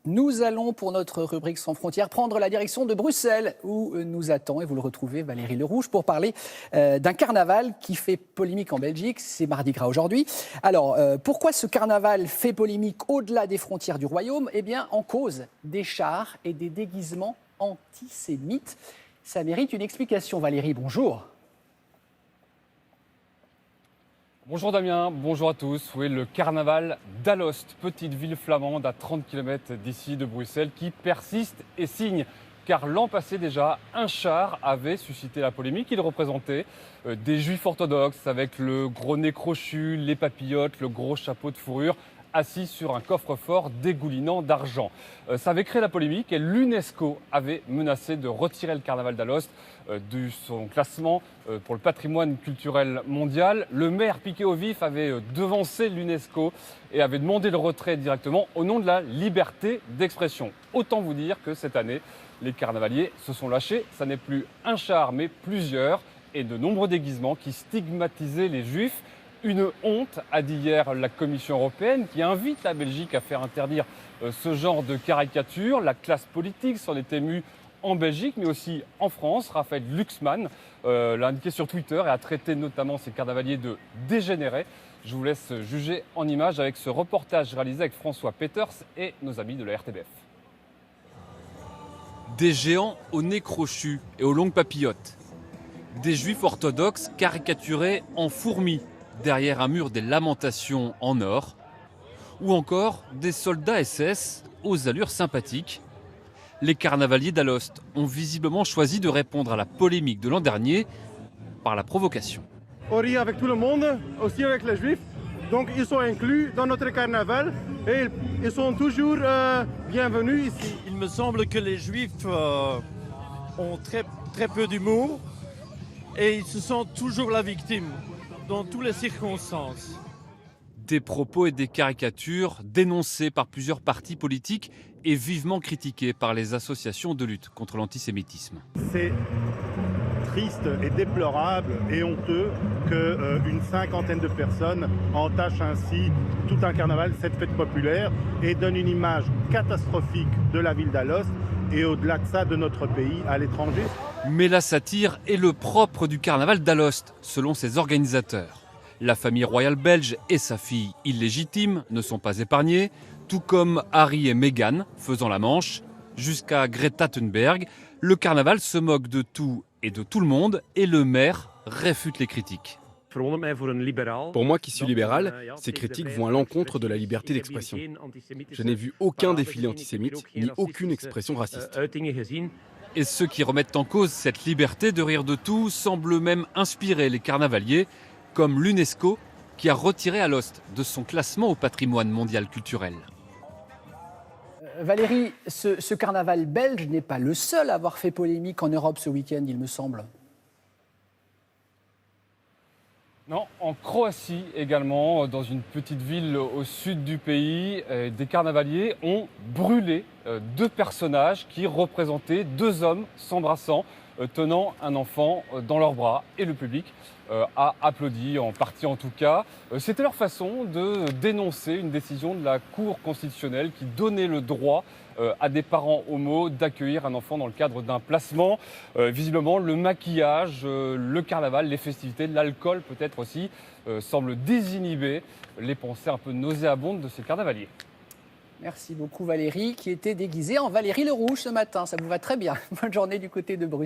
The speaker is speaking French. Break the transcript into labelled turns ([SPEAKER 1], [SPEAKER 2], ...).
[SPEAKER 1] Nous allons, pour notre rubrique Sans frontières, prendre la direction de Bruxelles, où nous attend, et vous le retrouvez, Valérie Lerouge, pour parler d'un carnaval qui fait polémique en Belgique. C'est Mardi Gras aujourd'hui. Alors, pourquoi ce carnaval fait polémique au-delà des frontières du royaume ? Eh bien, en cause des chars et des déguisements antisémites. Ça mérite une explication. Valérie, bonjour.
[SPEAKER 2] Bonjour Damien, bonjour à tous. Oui, le carnaval d'Alost, petite ville flamande à 30 km d'ici de Bruxelles, qui persiste et signe. Car l'an passé déjà, un char avait suscité la polémique. Il représentait des juifs orthodoxes avec le gros nez crochu, les papillotes, le gros chapeau de fourrure, assis sur un coffre-fort dégoulinant d'argent. Ça avait créé la polémique et l'UNESCO avait menacé de retirer le carnaval d'Alost de son classement pour le patrimoine culturel mondial. Le maire piqué au vif avait devancé l'UNESCO et avait demandé le retrait directement au nom de la liberté d'expression. Autant vous dire que cette année, les carnavaliers se sont lâchés. Ça n'est plus un char mais plusieurs et de nombreux déguisements qui stigmatisaient les juifs. Une honte, a dit hier la Commission européenne, qui invite la Belgique à faire interdire ce genre de caricature. La classe politique s'en est émue en Belgique, mais aussi en France. Raphaël Glucksmann l'a indiqué sur Twitter et a traité notamment ces carnavaliers de dégénérés. Je vous laisse juger en images avec ce reportage réalisé avec François Peters et nos amis de la RTBF.
[SPEAKER 3] Des géants au nez crochu et aux longues papillotes. Des juifs orthodoxes caricaturés en fourmis derrière un mur des lamentations en or, ou encore des soldats SS aux allures sympathiques. Les carnavaliers d'Alost ont visiblement choisi de répondre à la polémique de l'an dernier par la provocation.
[SPEAKER 4] On rit avec tout le monde, aussi avec les juifs, donc ils sont inclus dans notre carnaval et ils sont toujours bienvenus ici.
[SPEAKER 5] Il me semble que les juifs ont très peu d'humour et ils se sentent toujours la victime dans toutes les circonstances.
[SPEAKER 3] Des propos et des caricatures dénoncés par plusieurs partis politiques et vivement critiqués par les associations de lutte contre l'antisémitisme.
[SPEAKER 6] C'est triste et déplorable et honteux qu'une cinquantaine de personnes entachent ainsi tout un carnaval, cette fête populaire, et donnent une image catastrophique de la ville d'Alost et au-delà de ça de notre pays à l'étranger.
[SPEAKER 3] Mais la satire est le propre du carnaval d'Alost, selon ses organisateurs. La famille royale belge et sa fille illégitime ne sont pas épargnées, tout comme Harry et Meghan faisant la manche. Jusqu'à Greta Thunberg, le carnaval se moque de tout et de tout le monde et le maire réfute les critiques.
[SPEAKER 7] Pour moi qui suis libéral, ces critiques vont à l'encontre de la liberté d'expression. Je n'ai vu aucun défilé antisémite ni aucune expression raciste.
[SPEAKER 3] Et ceux qui remettent en cause cette liberté de rire de tout semblent même inspirer les carnavaliers, comme l'UNESCO qui a retiré Alost de son classement au patrimoine mondial culturel.
[SPEAKER 1] Valérie, ce carnaval belge n'est pas le seul à avoir fait polémique en Europe ce week-end, il me semble.
[SPEAKER 2] Non, en Croatie également, dans une petite ville au sud du pays, des carnavaliers ont brûlé deux personnages qui représentaient deux hommes s'embrassant, tenant un enfant dans leurs bras. Et le public a applaudi, en partie en tout cas. C'était leur façon de dénoncer une décision de la Cour constitutionnelle qui donnait le droit à des parents homo d'accueillir un enfant dans le cadre d'un placement. Visiblement, le maquillage, le carnaval, les festivités, l'alcool peut-être aussi, semblent désinhiber les pensées un peu nauséabondes de ces carnavaliers.
[SPEAKER 1] Merci beaucoup Valérie, qui était déguisée en Valérie Lerouge ce matin. Ça vous va très bien. Bonne journée du côté de Bruxelles.